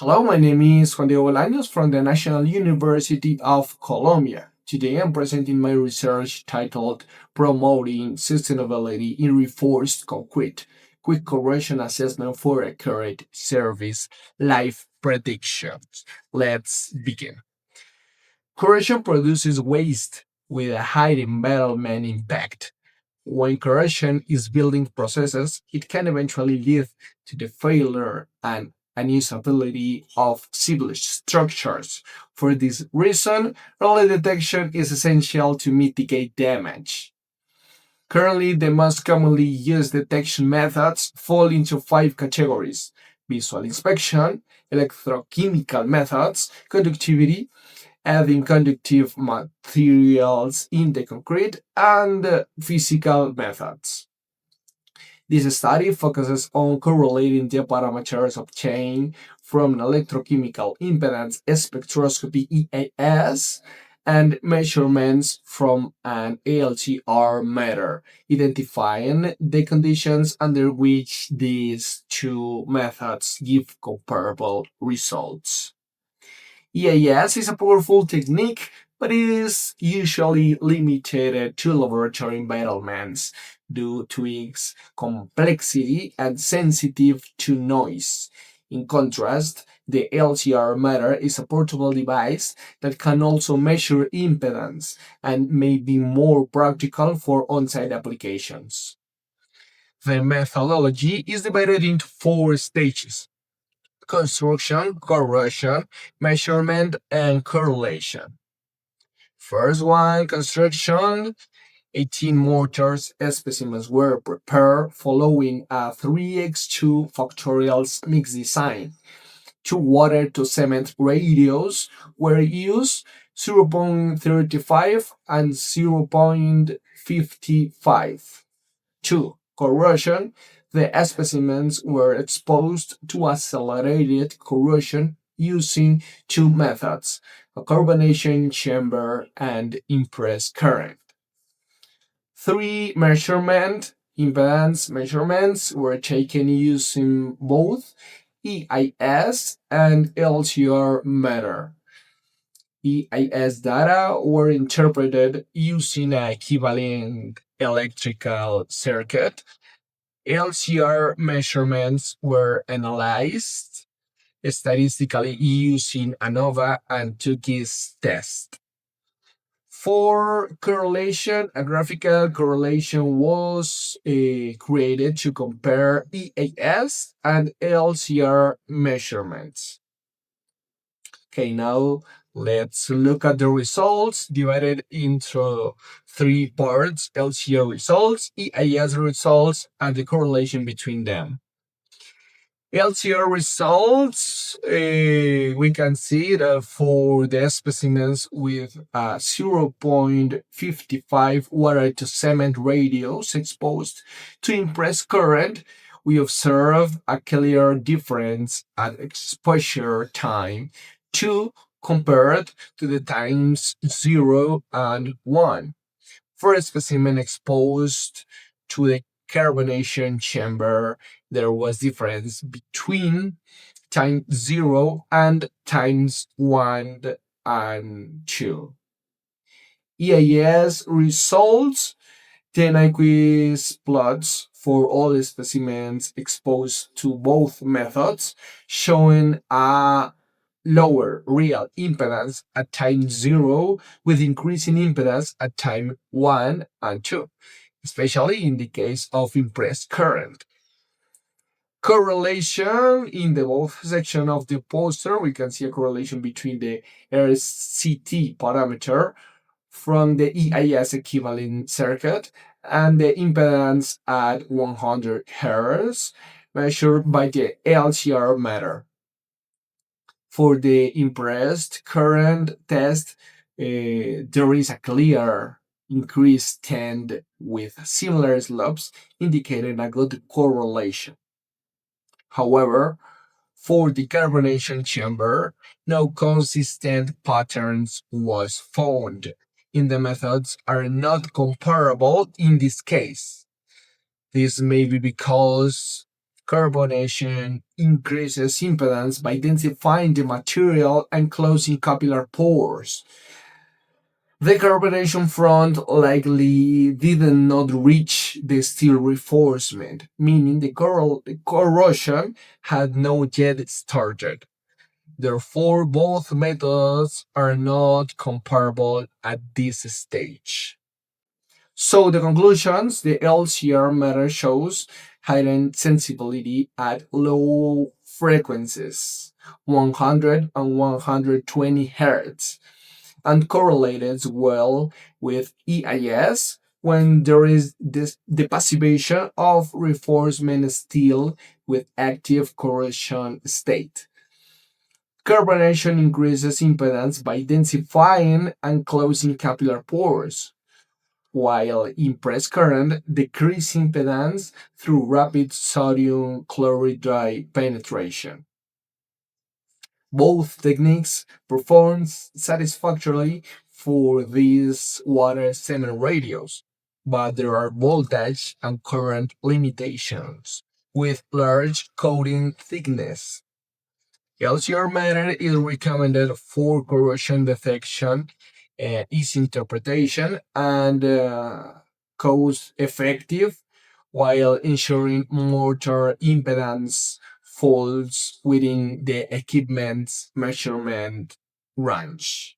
Hello, my name is Juan Diego Bolaños from the National University of Colombia. Today I'm presenting my research titled Promoting Sustainability in Reinforced Concrete, Quick Corrosion Assessment for Accurate Service Life Predictions. Let's begin. Corrosion produces waste with a high environmental impact. When corrosion is building processes, it can eventually lead to the failure and unusability of civil structures. For this reason, early detection is essential to mitigate damage. Currently, the most commonly used detection methods fall into five categories: visual inspection, electrochemical methods, conductivity, adding conductive materials in the concrete, and physical methods. This study focuses on correlating the parameters obtained from an electrochemical impedance spectroscopy (EAS) and measurements from an ALTR meter, identifying the conditions under which these two methods give comparable results. EAS is a powerful technique, but it is usually limited to laboratory environments due to its complexity and sensitive to noise. In contrast, the LCR meter is a portable device that can also measure impedance and may be more practical for on-site applications. The methodology is divided into four stages: construction, corrosion, measurement, and correlation. First one, construction. 18 mortars specimens were prepared following a 3x2 factorial mix design. Two water to cement ratios were used: 0.35 and 0.55. 2. Corrosion. The specimens were exposed to accelerated corrosion using two methods: a carbonation chamber and impressed current. 3. Measurement. Impedance measurements were taken using both EIS and LCR meter. EIS data were interpreted using an equivalent electrical circuit. LCR measurements were analyzed statistically using ANOVA and Tukey's test. For correlation, a graphical correlation was created to compare EAS and LCR measurements. Okay, now let's look at the results divided into three parts: LCR results, EAS results, and the correlation between them. LCR results, we can see that for the specimens with 0.55 water to cement radius exposed to impressed current, we observe a clear difference at exposure time 2 compared to the times 0 and 1. For a specimen exposed to the carbonation chamber, there was difference between times 0 and times 1 and 2. EAS results: 10 aqueous plots for all the specimens exposed to both methods, showing a lower real impedance at time 0 with increasing impedance at time 1 and 2, especially in the case of impressed current. Correlation: in the both section of the poster, we can see a correlation between the RCT parameter from the EIS equivalent circuit and the impedance at 100 Hz measured by the LCR meter. For the impressed current test, there is a clear increased trend with similar slopes, indicating a good correlation. However, for the carbonation chamber, no consistent patterns was found, and the methods are not comparable in this case. This may be because Carbonation increases impedance by densifying the material and closing capillary pores. The carbonation front likely did not reach the steel reinforcement, meaning the corrosion had not yet started. Therefore, both methods are not comparable at this stage. So the conclusions, the LCR method shows heightened sensibility at low frequencies, 100 and 120 Hz, and correlates well with EIS when there is this depassivation of reinforcement steel with active corrosion state. Carbonation increases impedance by densifying and closing capillary pores, while impressed current decreases impedance through rapid sodium chloride penetration. Both techniques perform satisfactorily for these water cement radios, but there are voltage and current limitations with large coating thickness. LCR method is recommended for corrosion detection, easy interpretation, and cost effective while ensuring motor impedance falls within the equipment's measurement range.